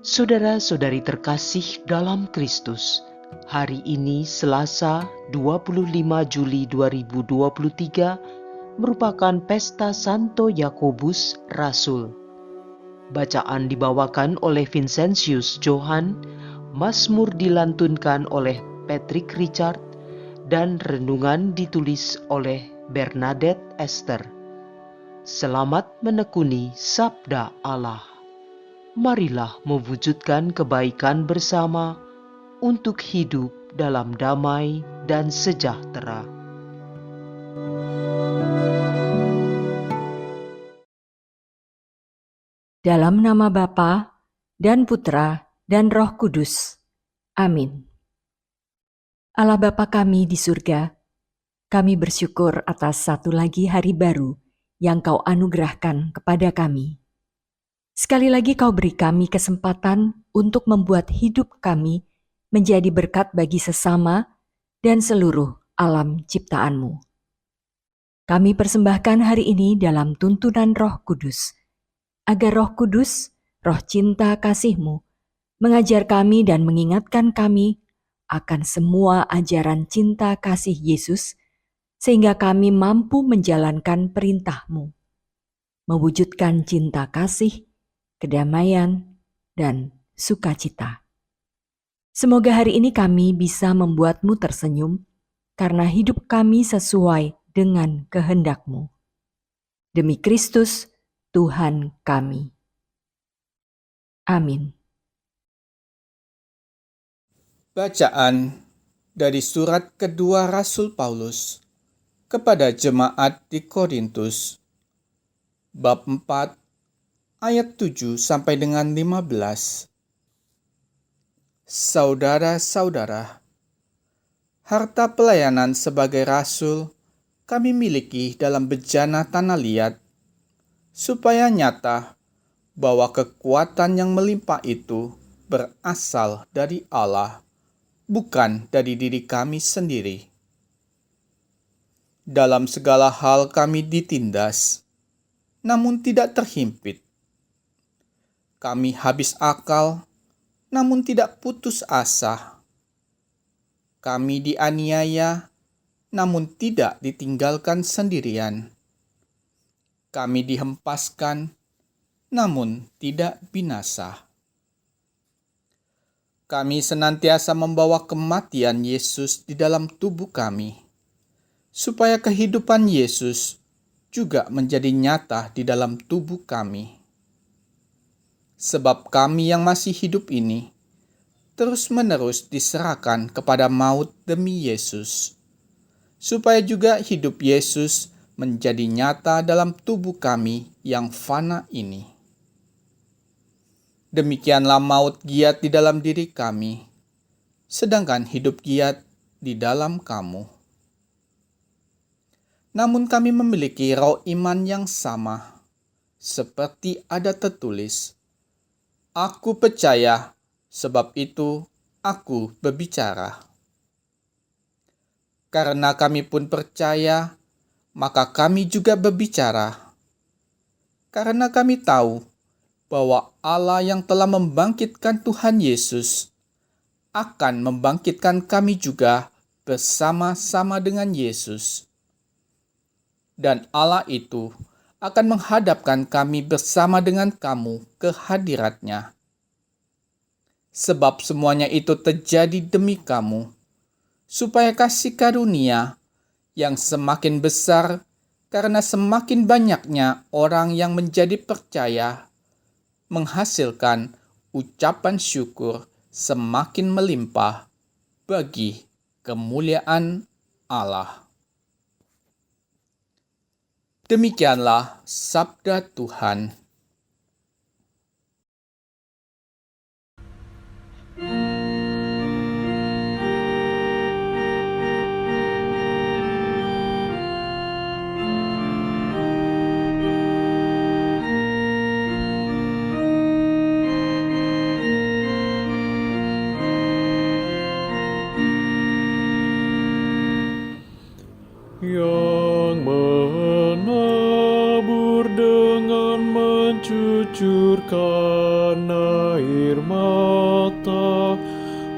Saudara-saudari terkasih dalam Kristus, hari ini Selasa 25 Juli 2023 merupakan pesta Santo Yakobus Rasul. Bacaan dibawakan oleh Vincentius Johan, Mazmur dilantunkan oleh Patrick Richard, dan renungan ditulis oleh Bernadette Esther. Selamat menekuni Sabda Allah. Marilah mewujudkan kebaikan bersama untuk hidup dalam damai dan sejahtera. Dalam nama Bapa dan Putra dan Roh Kudus. Amin. Allah Bapa kami di surga, kami bersyukur atas satu lagi hari baru yang Kau anugerahkan kepada kami. Sekali lagi Kau beri kami kesempatan untuk membuat hidup kami menjadi berkat bagi sesama dan seluruh alam ciptaan-Mu. Kami persembahkan hari ini dalam tuntunan Roh Kudus, agar Roh Kudus, Roh cinta kasih-Mu, mengajar kami dan mengingatkan kami akan semua ajaran cinta kasih Yesus, sehingga kami mampu menjalankan perintah-Mu, mewujudkan cinta kasih, kedamaian, dan sukacita. Semoga hari ini kami bisa membuat-Mu tersenyum, karena hidup kami sesuai dengan kehendak-Mu. Demi Kristus, Tuhan kami. Amin. Bacaan dari surat kedua Rasul Paulus kepada jemaat di Korintus, bab 4, ayat 7 sampai dengan 15. Saudara-saudara, harta pelayanan sebagai rasul kami miliki dalam bejana tanah liat, supaya nyata bahwa kekuatan yang melimpah itu berasal dari Allah, bukan dari diri kami sendiri. Dalam segala hal kami ditindas, namun tidak terhimpit. Kami habis akal, namun tidak putus asa. Kami dianiaya, namun tidak ditinggalkan sendirian. Kami dihempaskan, namun tidak binasa. Kami senantiasa membawa kematian Yesus di dalam tubuh kami, supaya kehidupan Yesus juga menjadi nyata di dalam tubuh kami. Sebab kami yang masih hidup ini terus-menerus diserahkan kepada maut demi Yesus, supaya juga hidup Yesus menjadi nyata dalam tubuh kami yang fana ini. Demikianlah maut giat di dalam diri kami, sedangkan hidup giat di dalam kamu. Namun kami memiliki roh iman yang sama, seperti ada tertulis, "Aku percaya, sebab itu aku berbicara." Karena kami pun percaya, maka kami juga berbicara. Karena kami tahu bahwa Allah yang telah membangkitkan Tuhan Yesus akan membangkitkan kami juga bersama-sama dengan Yesus. Dan Allah itu akan menghadapkan kami bersama dengan kamu ke hadirat-Nya. Sebab semuanya itu terjadi demi kamu, supaya kasih karunia yang semakin besar karena semakin banyaknya orang yang menjadi percaya, menghasilkan ucapan syukur semakin melimpah bagi kemuliaan Allah. Demikianlah sabda Tuhan. Yang menabur dengan mencucurkan air mata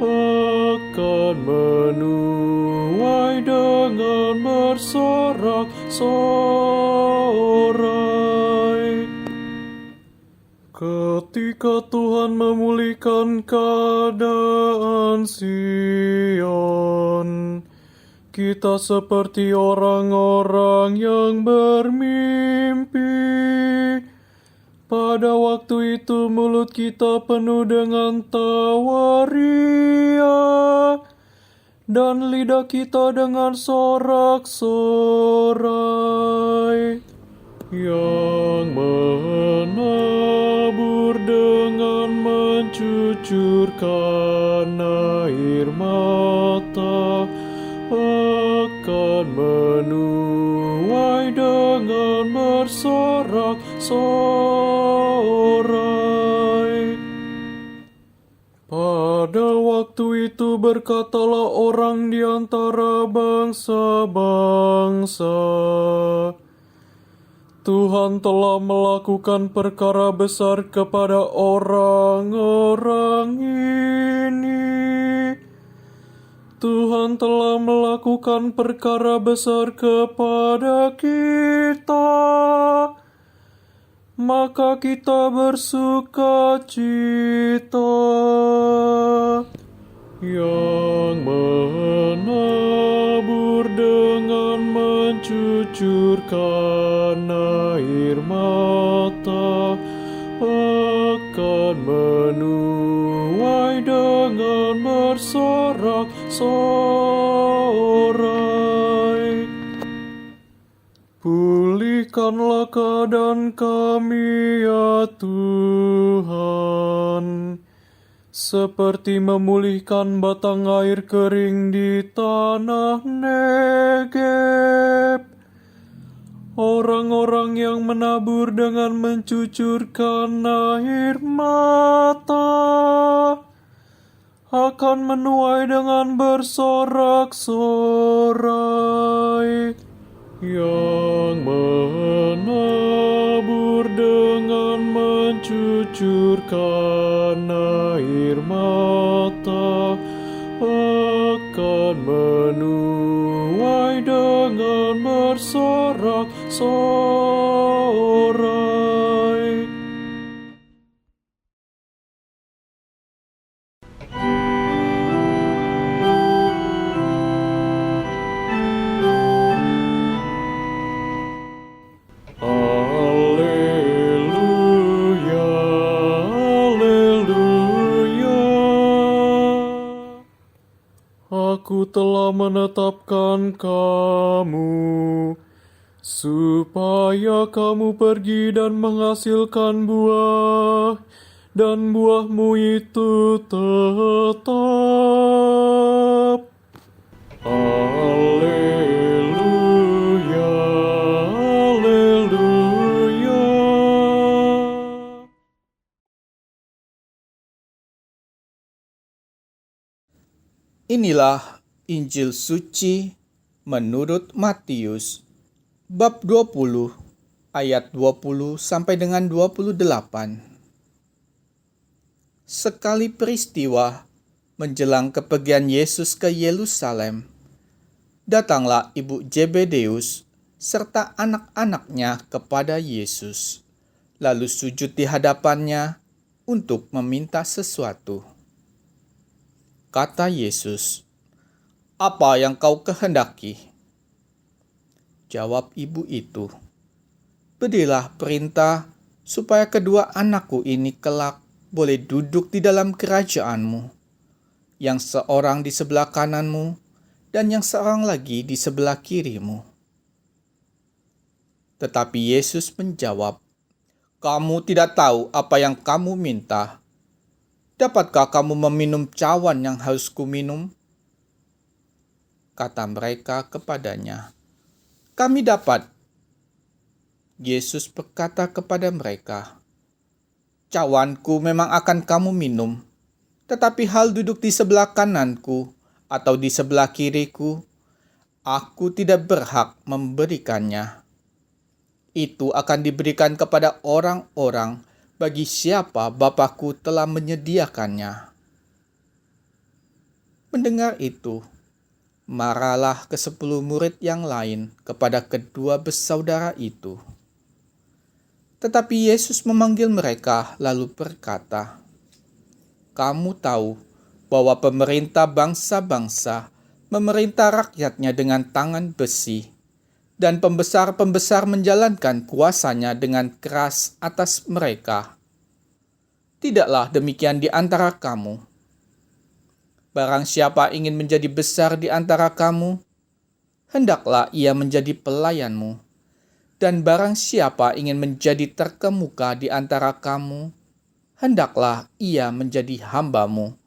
akan menuai dengan bersorak-sorai. Ketika Tuhan memulihkan keadaan Sion, kita seperti orang-orang yang bermimpi. Pada waktu itu mulut kita penuh dengan tawa ria, dan lidah kita dengan sorak-sorai. Yang menabur dengan mencucurkan air mata akan menuai dengan bersorak-sorai. Pada waktu itu berkatalah orang di antara bangsa-bangsa, Tuhan telah melakukan perkara besar kepada orang-orang ini. Tuhan telah melakukan perkara besar kepada kita, maka kita bersuka cita. Yang menabur dengan mencucurkan air mata akan menuai dengan bersorak-sorai. Pulihkanlah keadaan kami, ya Tuhan, seperti memulihkan batang air kering di tanah Negeb. Orang-orang yang menabur dengan mencucurkan air mata akan menuai dengan bersorak-sorai. Yang menabur dengan mencucurkan air mata akan menuai dengan bersorak-sorai. Aku telah menetapkan kamu, supaya kamu pergi dan menghasilkan buah, dan buahmu itu tetap. Haleluya, haleluya. Inilah Injil suci menurut Matius, bab 20, ayat 20 sampai dengan 28. Sekali peristiwa menjelang kepergian Yesus ke Yerusalem, datanglah ibu Zebedeus serta anak-anaknya kepada Yesus, lalu sujud di hadapannya untuk meminta sesuatu. Kata Yesus, "Apa yang kau kehendaki?" Jawab ibu itu, "Berilah perintah supaya kedua anakku ini kelak boleh duduk di dalam kerajaan-Mu, yang seorang di sebelah kanan-Mu dan yang seorang lagi di sebelah kiri-Mu." Tetapi Yesus menjawab, "Kamu tidak tahu apa yang kamu minta. Dapatkah kamu meminum cawan yang harus kuminum?" Kata mereka kepadanya, "Kami dapat." Yesus berkata kepada mereka, "Cawanku memang akan kamu minum, tetapi hal duduk di sebelah kananku atau di sebelah kiriku, aku tidak berhak memberikannya. Itu akan diberikan kepada orang-orang bagi siapa Bapakku telah menyediakannya." Mendengar itu, marahlah ke-10 murid yang lain kepada kedua bersaudara itu. Tetapi Yesus memanggil mereka lalu berkata, "Kamu tahu bahwa pemerintah bangsa-bangsa memerintah rakyatnya dengan tangan besi, dan pembesar-pembesar menjalankan kuasanya dengan keras atas mereka. Tidaklah demikian di antara kamu. Barang siapa ingin menjadi besar di antara kamu, hendaklah ia menjadi pelayanmu. Dan barang siapa ingin menjadi terkemuka di antara kamu, hendaklah ia menjadi hambamu.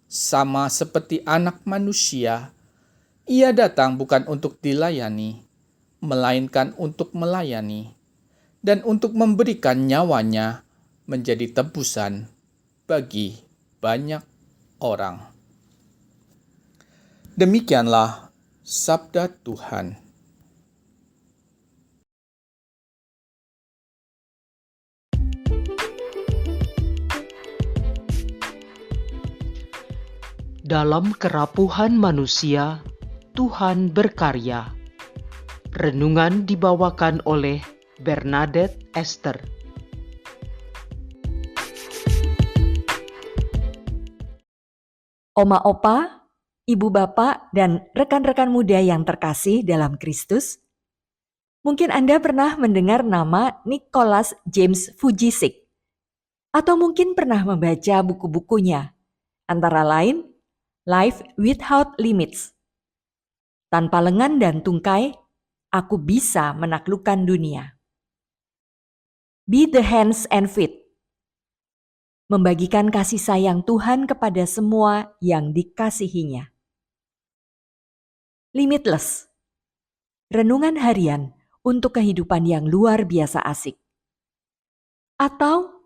Sama seperti Anak Manusia, ia datang bukan untuk dilayani, melainkan untuk melayani, dan untuk memberikan nyawanya menjadi tebusan bagi banyak orang." Demikianlah sabda Tuhan. Dalam kerapuhan manusia, Tuhan berkarya. Renungan dibawakan oleh Bernadette Esther. Oma Opa, Ibu Bapak, dan rekan-rekan muda yang terkasih dalam Kristus, mungkin Anda pernah mendengar nama Nicholas James Fujisik, atau mungkin pernah membaca buku-bukunya, antara lain Life Without Limits, Tanpa Lengan dan Tungkai, Aku Bisa Menaklukkan Dunia. Be the Hands and Feet, membagikan kasih sayang Tuhan kepada semua yang dikasihinya. Limitless, renungan harian untuk kehidupan yang luar biasa asik. Atau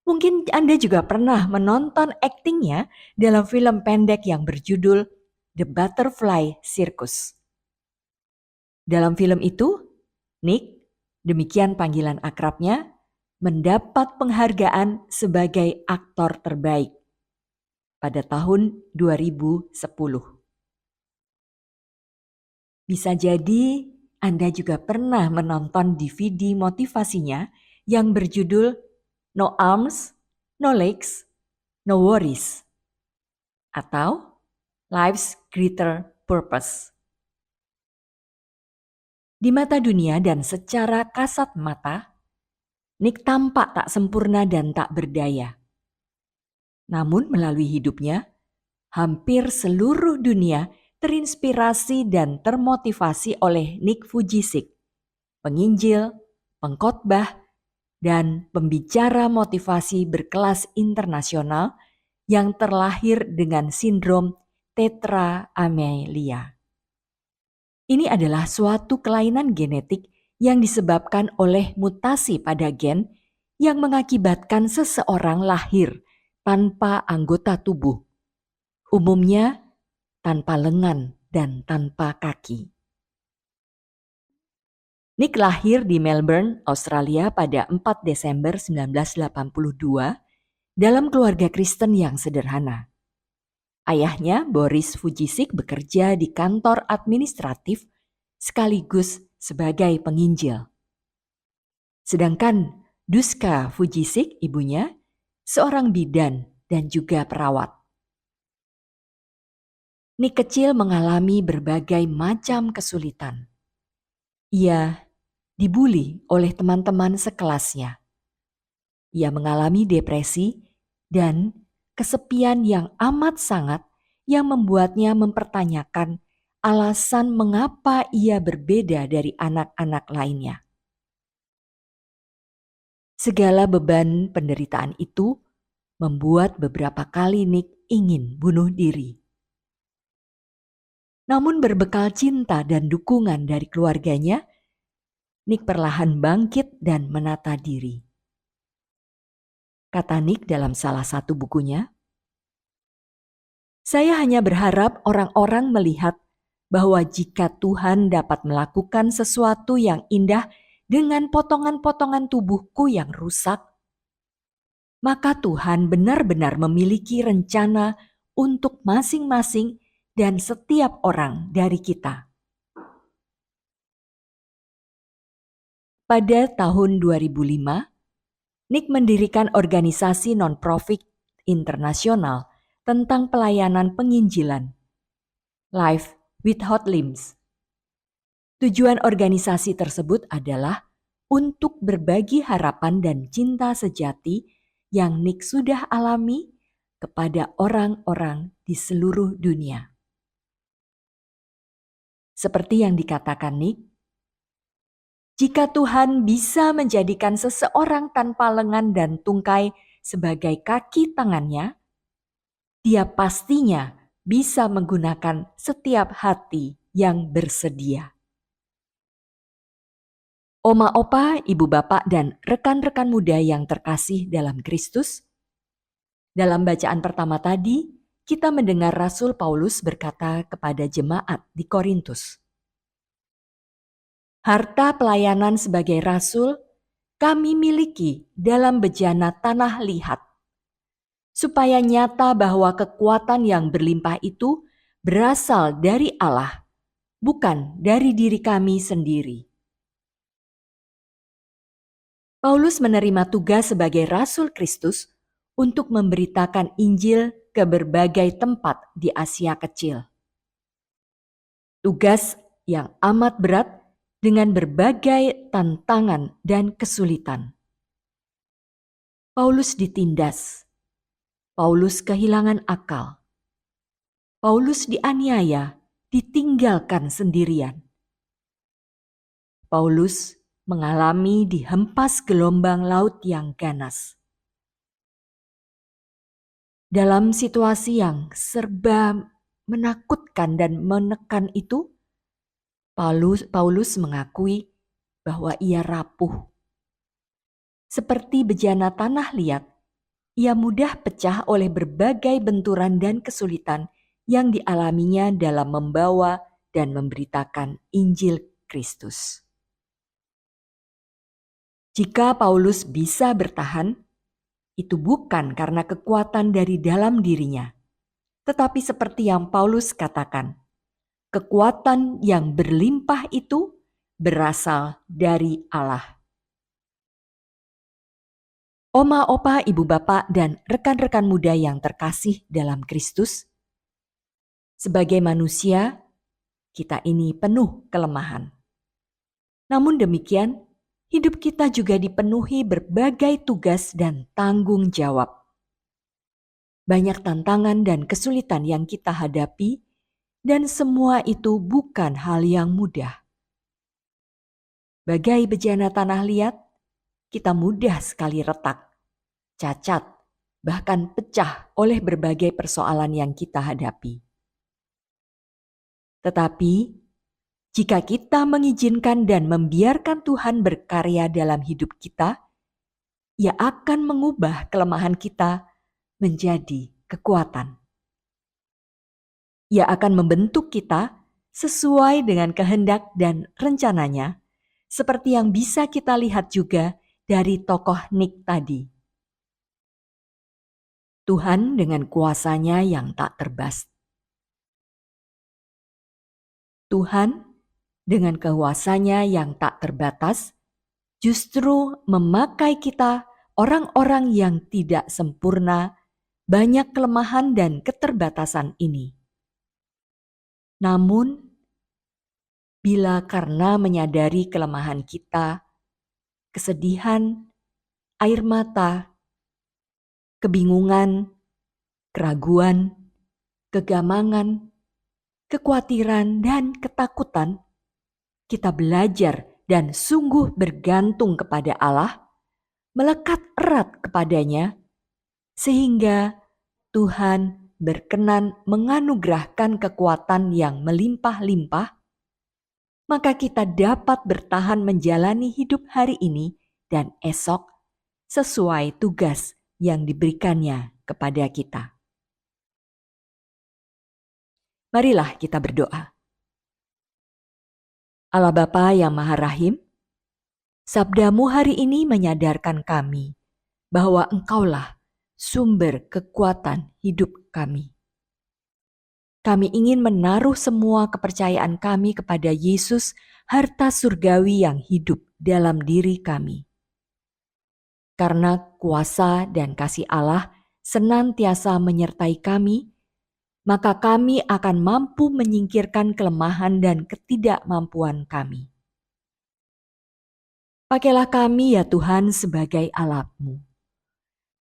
mungkin Anda juga pernah menonton aktingnya dalam film pendek yang berjudul The Butterfly Circus. Dalam film itu, Nick, demikian panggilan akrabnya, mendapat penghargaan sebagai aktor terbaik pada tahun 2010. Bisa jadi Anda juga pernah menonton DVD motivasinya yang berjudul No Arms, No Legs, No Worries, atau Life's Greater Purpose. Di mata dunia dan secara kasat mata, Nick tampak tak sempurna dan tak berdaya. Namun melalui hidupnya, hampir seluruh dunia terinspirasi dan termotivasi oleh Nick Fujisik, penginjil, pengkhotbah, dan pembicara motivasi berkelas internasional yang terlahir dengan sindrom tetra amelia. Ini adalah suatu kelainan genetik yang disebabkan oleh mutasi pada gen yang mengakibatkan seseorang lahir tanpa anggota tubuh, umumnya tanpa lengan dan tanpa kaki. Nick lahir di Melbourne, Australia pada 4 Desember 1982 dalam keluarga Kristen yang sederhana. Ayahnya, Boris Fujisik, bekerja di kantor administratif sekaligus sebagai penginjil. Sedangkan Duska Fujisik, ibunya, seorang bidan dan juga perawat. Nick kecil mengalami berbagai macam kesulitan. Ia dibuli oleh teman-teman sekelasnya. Ia mengalami depresi dan kesepian yang amat sangat yang membuatnya mempertanyakan alasan mengapa ia berbeda dari anak-anak lainnya. Segala beban penderitaan itu membuat beberapa kali Nick ingin bunuh diri. Namun berbekal cinta dan dukungan dari keluarganya, Nick perlahan bangkit dan menata diri. Kata Nick dalam salah satu bukunya, "Saya hanya berharap orang-orang melihat bahwa jika Tuhan dapat melakukan sesuatu yang indah dengan potongan-potongan tubuhku yang rusak, maka Tuhan benar-benar memiliki rencana untuk masing-masing dan setiap orang dari kita. Pada tahun 2005, Nick mendirikan organisasi non-profit internasional tentang pelayanan penginjilan, Life Without Limbs. Tujuan organisasi tersebut adalah untuk berbagi harapan dan cinta sejati yang Nick sudah alami kepada orang-orang di seluruh dunia. Seperti yang dikatakan Nick, jika Tuhan bisa menjadikan seseorang tanpa lengan dan tungkai sebagai kaki tangannya, Dia pastinya bisa menggunakan setiap hati yang bersedia. Oma, opa, ibu, bapak, dan rekan-rekan muda yang terkasih dalam Kristus, dalam bacaan pertama tadi, kita mendengar Rasul Paulus berkata kepada jemaat di Korintus, "Harta pelayanan sebagai rasul kami miliki dalam bejana tanah liat, supaya nyata bahwa kekuatan yang berlimpah itu berasal dari Allah, bukan dari diri kami sendiri." Paulus menerima tugas sebagai Rasul Kristus untuk memberitakan Injil ke berbagai tempat di Asia Kecil. Tugas yang amat berat dengan berbagai tantangan dan kesulitan. Paulus ditindas. Paulus kehilangan akal. Paulus dianiaya, ditinggalkan sendirian. Paulus mengalami dihempas gelombang laut yang ganas. Dalam situasi yang serba menakutkan dan menekan itu, Paulus mengakui bahwa ia rapuh. Seperti bejana tanah liat, ia mudah pecah oleh berbagai benturan dan kesulitan yang dialaminya dalam membawa dan memberitakan Injil Kristus. Jika Paulus bisa bertahan, itu bukan karena kekuatan dari dalam dirinya, tetapi seperti yang Paulus katakan, kekuatan yang berlimpah itu berasal dari Allah. Oma, opa, ibu, bapak, dan rekan-rekan muda yang terkasih dalam Kristus, sebagai manusia, kita ini penuh kelemahan. Namun demikian, hidup kita juga dipenuhi berbagai tugas dan tanggung jawab. Banyak tantangan dan kesulitan yang kita hadapi, dan semua itu bukan hal yang mudah. Bagai bejana tanah liat, kita mudah sekali retak, cacat, bahkan pecah oleh berbagai persoalan yang kita hadapi. Tetapi, jika kita mengizinkan dan membiarkan Tuhan berkarya dalam hidup kita, Ia akan mengubah kelemahan kita menjadi kekuatan. Ia akan membentuk kita sesuai dengan kehendak dan rencananya, seperti yang bisa kita lihat juga dari tokoh Nick tadi. Tuhan dengan kuasa-Nya yang tak terbas. Tuhan dengan kuasa-Nya yang tak terbatas, justru memakai kita orang-orang yang tidak sempurna, banyak kelemahan dan keterbatasan ini. Namun, bila karena menyadari kelemahan kita, kesedihan, air mata, kebingungan, keraguan, kegamangan, kekhawatiran, dan ketakutan, kita belajar dan sungguh bergantung kepada Allah, melekat erat kepadanya, sehingga Tuhan berkenan menganugerahkan kekuatan yang melimpah-limpah, maka kita dapat bertahan menjalani hidup hari ini dan esok sesuai tugas yang diberikannya kepada kita. Marilah kita berdoa. Allah Bapa yang Maha Rahim, sabda-Mu hari ini menyadarkan kami bahwa Engkaulah sumber kekuatan hidup kami. Kami ingin menaruh semua kepercayaan kami kepada Yesus, harta surgawi yang hidup dalam diri kami. Karena kuasa dan kasih Allah senantiasa menyertai kami, maka kami akan mampu menyingkirkan kelemahan dan ketidakmampuan kami. Pakailah kami ya Tuhan sebagai alat-Mu.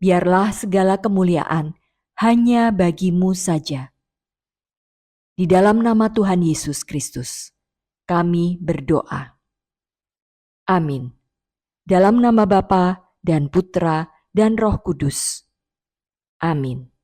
Biarlah segala kemuliaan hanya bagi-Mu saja. Di dalam nama Tuhan Yesus Kristus, kami berdoa. Amin. Dalam nama Bapa dan Putra dan Roh Kudus. Amin.